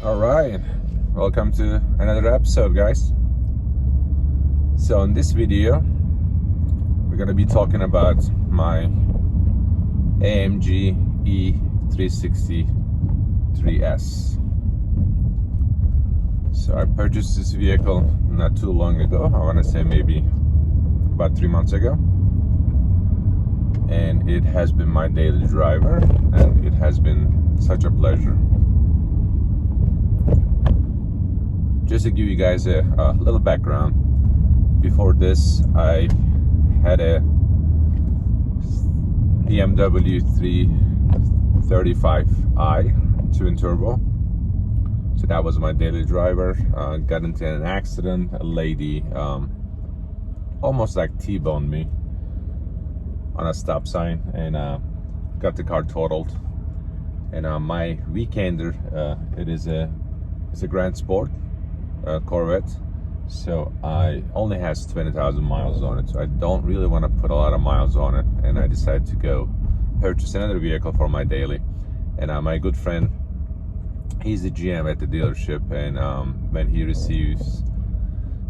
All right, welcome to another episode, guys. So in this video we're going to be talking about my AMG E63S. So I purchased this vehicle not too long ago. I want to say maybe about 3 months ago, and it has been my daily driver, and it has been such a pleasure. Just to give you guys a little background, before this I had a BMW 335i twin turbo. So that was my daily driver. Got into an accident. A lady almost like T-boned me on a stop sign, and got the car totaled. And my weekender, it's a Grand Sport Corvette, so I only has 20,000 miles on it, so I don't really want to put a lot of miles on it, and I decided to go purchase another vehicle for my daily. And my good friend, he's the GM at the dealership, and when he receives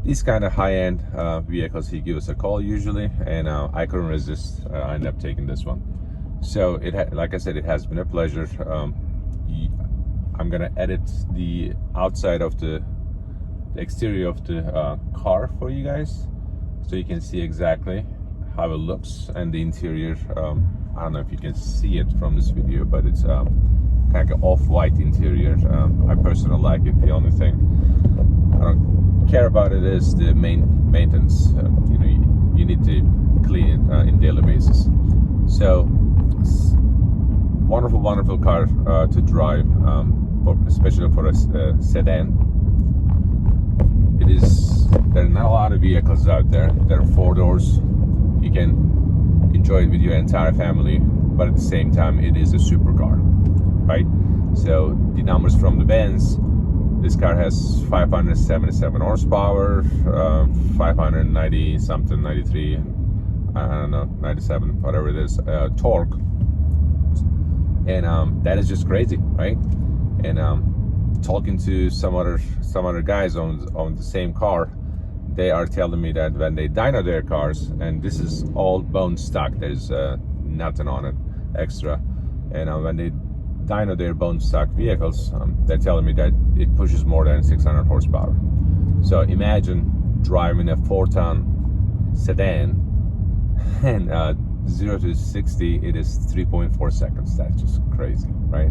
these kind of high-end vehicles, he gives us a call usually, and I couldn't resist. I ended up taking this one. So like I said, it has been a pleasure. I'm gonna edit the outside of the exterior of the car for you guys, so you can see exactly how it looks, and the interior. I don't know if you can see it from this video, but it's kind of an off-white interior. I personally like it. The only thing I don't care about it is the maintenance. You need to clean it in daily basis. So wonderful car to drive, especially for a sedan. There are not a lot of vehicles out there that are 4 doors. You can enjoy it with your entire family, but at the same time it is a supercar, right? So the numbers from the Benz, this car has 577 horsepower, 590 something, 93, I don't know, 97, whatever it is, torque, and that is just crazy, right? And talking to some other guys on the same car, they are telling me that when they dyno their cars, and this is all bone stock, there's nothing on it extra, and when they dyno their bone stock vehicles, they're telling me that it pushes more than 600 horsepower. So imagine driving a 4-ton sedan, and 0 to 60 it is 3.4 seconds. That's just crazy, right?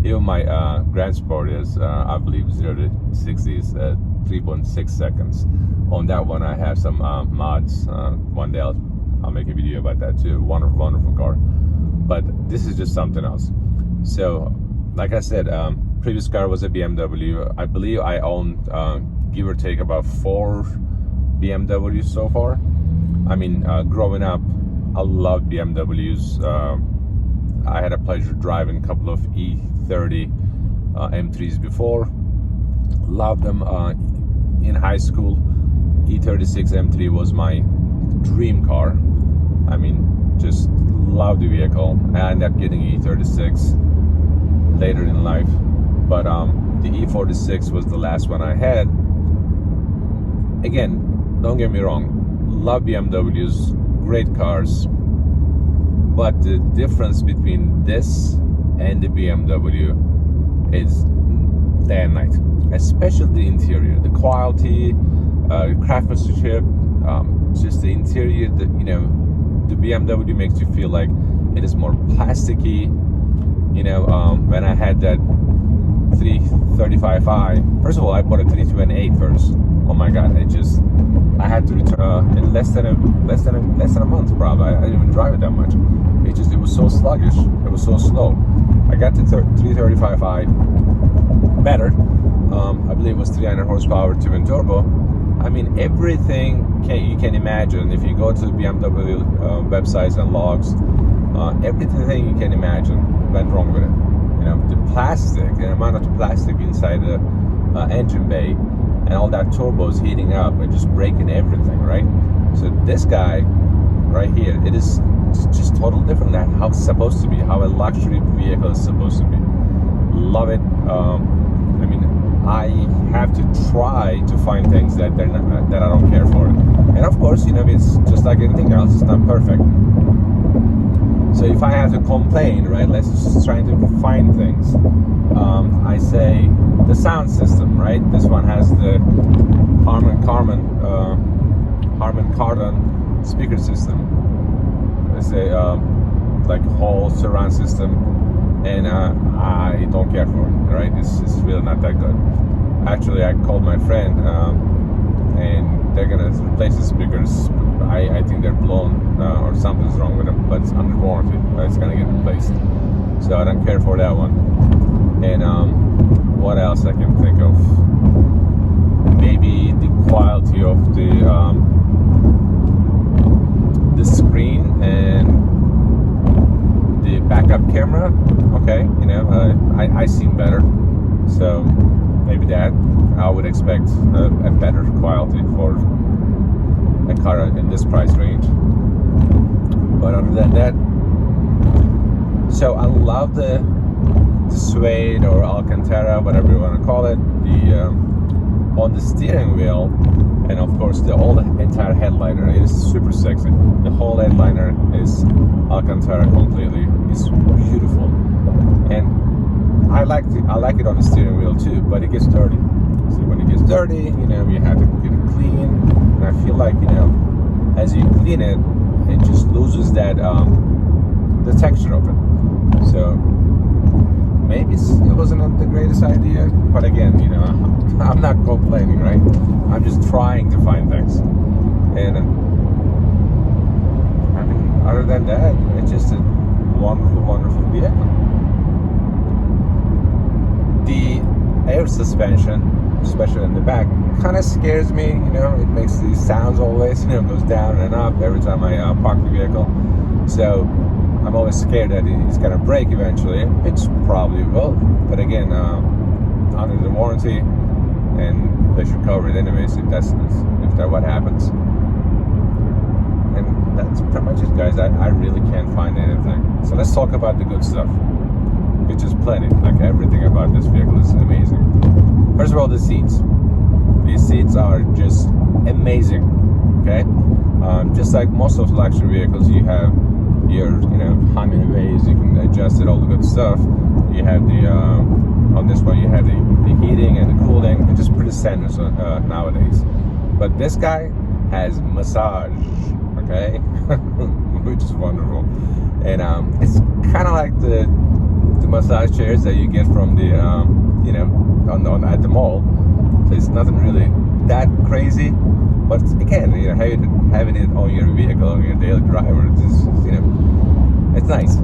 Even my Grand Sport is, I believe, 0 to 60 is 3.6 seconds. On that one, I have some mods. One day I'll make a video about that too. Wonderful car. But this is just something else. So, like I said, previous car was a BMW. I believe I owned, give or take, about 4 BMWs so far. I mean, growing up, I loved BMWs. I had a pleasure driving a couple of E30 M3s before. Loved them. In high school, E36 M3 was my dream car. I mean, just loved the vehicle. I ended up getting E36 later in life, but the E46 was the last one I had. Again, don't get me wrong, love BMWs, great cars, but the difference between this and the BMW is day and night, especially the interior, the quality, craftsmanship, just the interior. The BMW makes you feel like it is more plasticky. When I had that 335i, first of all, I bought a 328 first. Oh my God, I had to return in less than a month probably. I didn't even drive it that much. It was so sluggish. It was so slow. I got the 335i better. I believe it was 300 horsepower twin turbo. I mean, everything you can imagine. If you go to BMW websites and logs, everything you can imagine went wrong with it. The plastic, the amount of plastic inside the engine bay, and all that turbos heating up and just breaking everything, right? So this guy right here, it is just totally different than how it's supposed to be, how a luxury vehicle is supposed to be. Love it. I mean, I have to try to find things that they're not, that I don't care for. And of course, it's just like anything else, it's not perfect. So if I have to complain, right, let's just try to find things. I say the sound system, right? This one has the Harman Kardon speaker system. It's a like whole surround system, and I don't care for it, right? It's really not that good. Actually, I called my friend, and they're gonna replace the speakers. I think they're blown or something's wrong with them, but it's under warranty. It's gonna get replaced, so I don't care for that one. And what else I can think of? Maybe the quality of the screen and the backup camera. Okay, I seen better, so maybe that I would expect a better quality for a car in this price range. But other than that, so I love the suede or Alcantara, whatever you want to call it, the on the steering wheel, and of course the whole entire headliner is super sexy. The whole headliner is Alcantara completely. It's beautiful, and I like it on the steering wheel too, but it gets dirty. So when it gets dirty, you have to get it clean, and I feel like as you clean it, it just loses that the texture of it. So maybe it wasn't the greatest idea, but again, I'm not complaining, right? I'm just trying to find things, and other than that, it's just a wonderful vehicle. The air suspension, especially in the back, kind of scares me. It makes these sounds always, goes down and up every time I park the vehicle. So I'm always scared that it's gonna break eventually. It's probably will, but again, under the warranty, and they should cover it anyways if that what happens. And that's pretty much it, guys. I really can't find anything. So let's talk about the good stuff, which is plenty. Like everything about this vehicle is amazing. First of all, the seats. These seats are just amazing. Okay, just like most of the luxury vehicles, you have your how many ways you can adjust it, all the good stuff. You have the on this one you have the heating and the cooling, which is pretty standard nowadays. But this guy has massage, okay, which is wonderful. And it's kind of like the massage chairs that you get from the at the mall. So it's nothing really that crazy, but again, having it on your vehicle, on your daily driver, it's nice.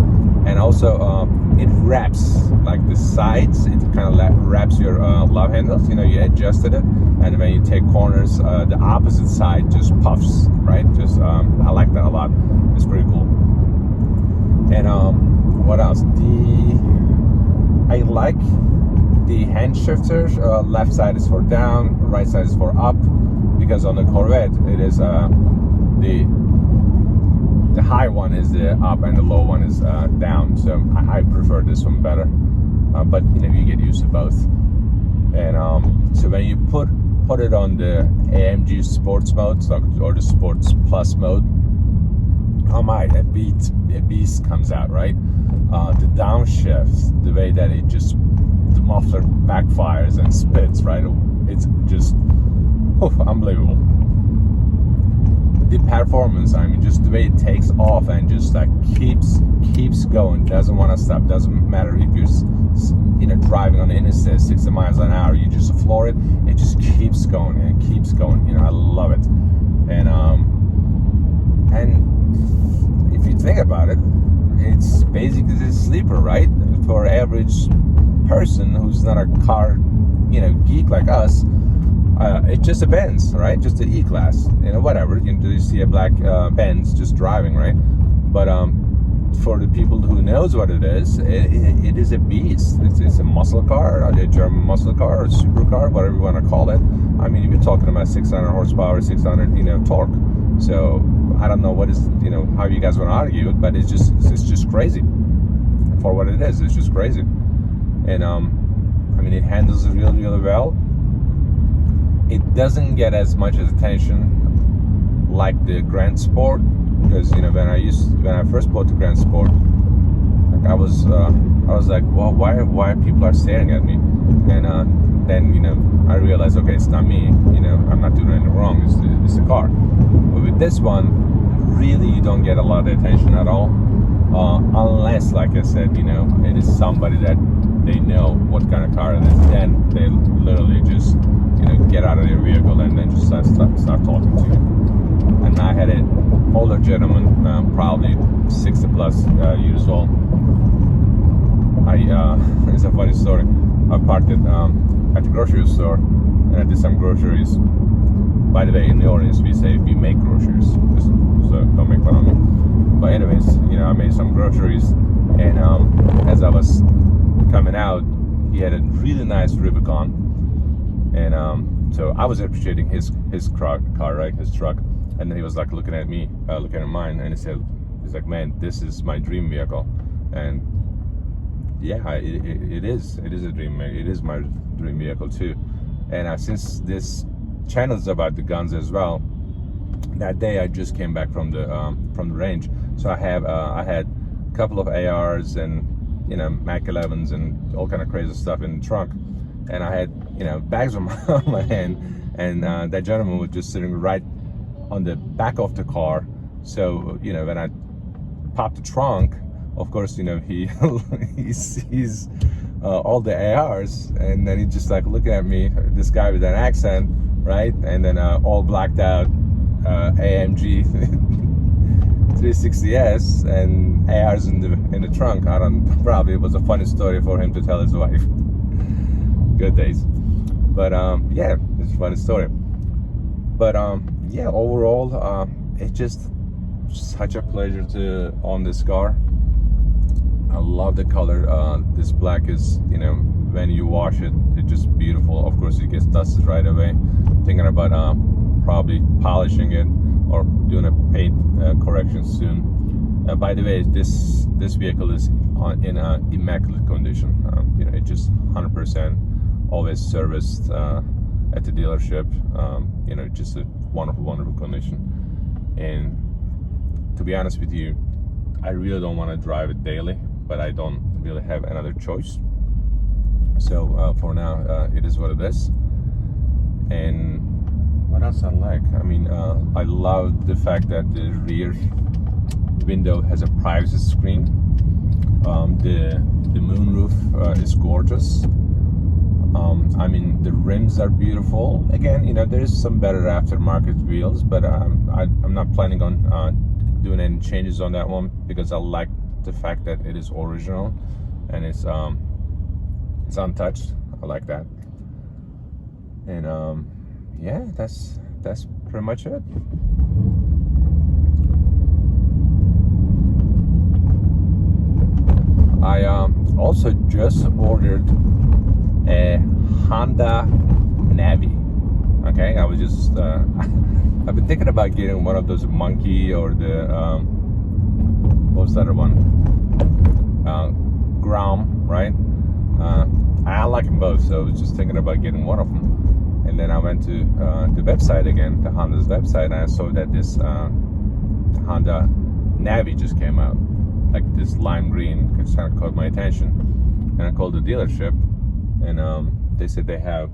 And also it wraps like the sides. It kind of wraps your love handles. You adjusted it, and when you take corners, the opposite side just puffs, right? Just I like that a lot. It's pretty cool. And what else? I like the hand shifters. Left side is for down, right side is for up, because on the Corvette it is the high one is the up and the low one is down. So I prefer this one better, but you get used to both. And so when you put it on the AMG Sports Mode, or the Sports Plus mode, oh my, a beast comes out, right? The downshift, the way that the muffler backfires and spits, right? It's just unbelievable. The performance, just the way it takes off and just like keeps going, doesn't want to stop. Doesn't matter if you're driving on the interstate 60 miles an hour, you just floor it just keeps going and keeps going. I love it. And if you think about it, it's basically a sleeper, right? For an average person who's not a car geek like us, it's just a Benz, right? Just an E-Class, whatever. You see a black Benz just driving, right? But for the people who knows what it is a beast. It's a muscle car, a German muscle car, or a supercar, whatever you want to call it. You're talking about 600 horsepower, 600 torque. So I don't know what is how you guys want to argue it, but it's just crazy for what it is. It's just crazy. And I mean, it handles it really, really well. It doesn't get as much attention like the Grand Sport, because when I first bought the Grand Sport, like I was like, well, why people are staring at me? And then I realized, okay, it's not me. I'm not doing anything wrong. It's the car. But with this one, really, you don't get a lot of attention at all, unless, like I said, it is somebody that they know what kind of car it is. Then they literally just get out of their vehicle and then just start talking to you. And I had an older gentleman, probably 60 plus years old. It's a funny story. I parked at the grocery store and I did some groceries. By the way, in the audience we say we make groceries, just so don't make fun of me. But anyways, I made some groceries, and as I was coming out, he had a really nice Rubicon, and so I was appreciating his car, right, his truck, and then he was like looking at me, looking at mine, and he's like, man, this is my dream vehicle. And yeah, it is a dream. It is my dream vehicle too. And since this channel is about the guns as well, that day I just came back from the range, so I had a couple of ARs and Mac 11s and all kind of crazy stuff in the trunk, and I had bags on my hand, and that gentleman was just sitting right on the back of the car. So when I popped the trunk, of course he sees all the ARs, and then he just like looking at me, this guy with an accent, right, and then all blacked out AMG 360S and ARs in the trunk. Probably it was a funny story for him to tell his wife. Good days. But yeah, it's a funny story. But yeah, overall, it's just such a pleasure to own this car. I love the color. This black is, when you wash it, it's just beautiful. Of course, it gets dusted right away. Thinking about probably polishing it or doing a paint correction soon. By the way, this vehicle is in immaculate condition. It just 100% always serviced at the dealership. Just a wonderful condition. And to be honest with you, I really don't want to drive it daily, but I don't really have another choice. So for now, it is what it is. And what else I like? I mean, I love the fact that the rear window has a privacy screen. The moonroof is gorgeous. I mean, the rims are beautiful. Again, there's some better aftermarket wheels, but I'm not planning on doing any changes on that one, because I like the fact that it is original and it's untouched. I like that. And yeah, that's pretty much it. I also just ordered a Honda Navi. Okay, I was just I've been thinking about getting one of those Monkey or the what was the other one, Grom, right? I like them both, so I was just thinking about getting one of them. And then I went to the website again, the Honda's website, and I saw that this Honda Navi just came out, like this lime green. It kind of caught my attention, and I called the dealership, and they said they have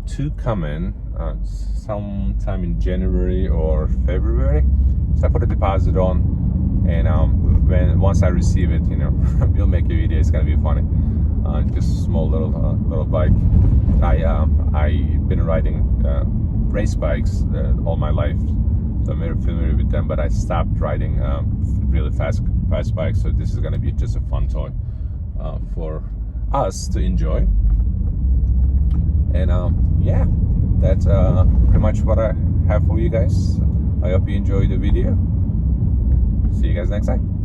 two coming sometime in January or February. So I put a deposit on, and once I receive it, we'll make a video. It's gonna be funny. Just a small little bike. I've been riding race bikes all my life, so I'm very familiar with them. But I stopped riding really fast bikes. So this is gonna be just a fun toy for us to enjoy. And yeah, that's pretty much what I have for you guys. I hope you enjoyed the video. See you guys next time.